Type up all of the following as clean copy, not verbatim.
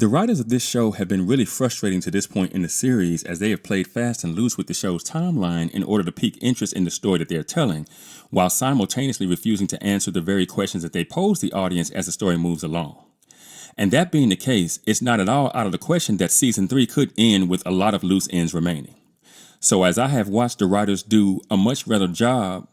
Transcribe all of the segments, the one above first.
The writers of this show have been really frustrating to this point in the series as they have played fast and loose with the show's timeline in order to pique interest in the story that they're telling, while simultaneously refusing to answer the very questions that they pose the audience as the story moves along. And that being the case, it's not at all out of the question that Season 3 could end with a lot of loose ends remaining. So as I have watched the writers do a much better job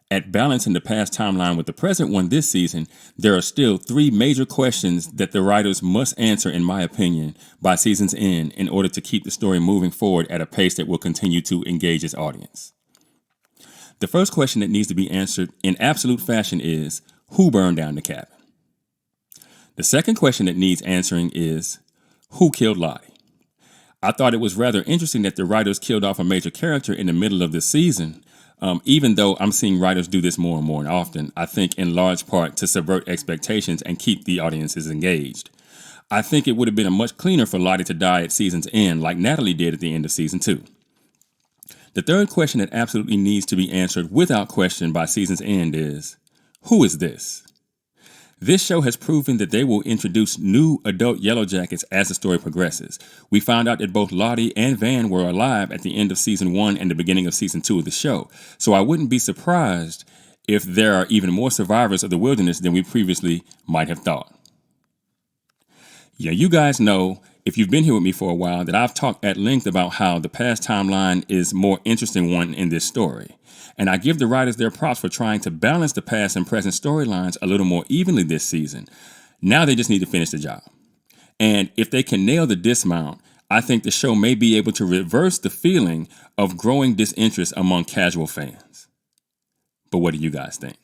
at balancing the past timeline with the present one this season, there are still 3 major questions that the writers must answer, in my opinion, by season's end in order to keep the story moving forward at a pace that will continue to engage its audience. The first question that needs to be answered in absolute fashion is, who burned down the cabin? The second question that needs answering is, who killed Lottie? I thought it was rather interesting that the writers killed off a major character in the middle of this season. Even though I'm seeing writers do this more and more often, I think in large part to subvert expectations and keep the audiences engaged. I think it would have been much cleaner for Lottie to die at season's end, like Natalie did at the end of season 2. The third question that absolutely needs to be answered without question by season's end is, who is this? This show has proven that they will introduce new adult Yellowjackets as the story progresses. We found out that both Lottie and Van were alive at the end of season 1 and the beginning of season 2 of the show, so I wouldn't be surprised if there are even more survivors of the wilderness than we previously might have thought. Yeah, you guys know, if you've been here with me for a while, that I've talked at length about how the past timeline is more interesting one in this story. And I give the writers their props for trying to balance the past and present storylines a little more evenly this season. Now they just need to finish the job. And if they can nail the dismount, I think the show may be able to reverse the feeling of growing disinterest among casual fans. But what do you guys think?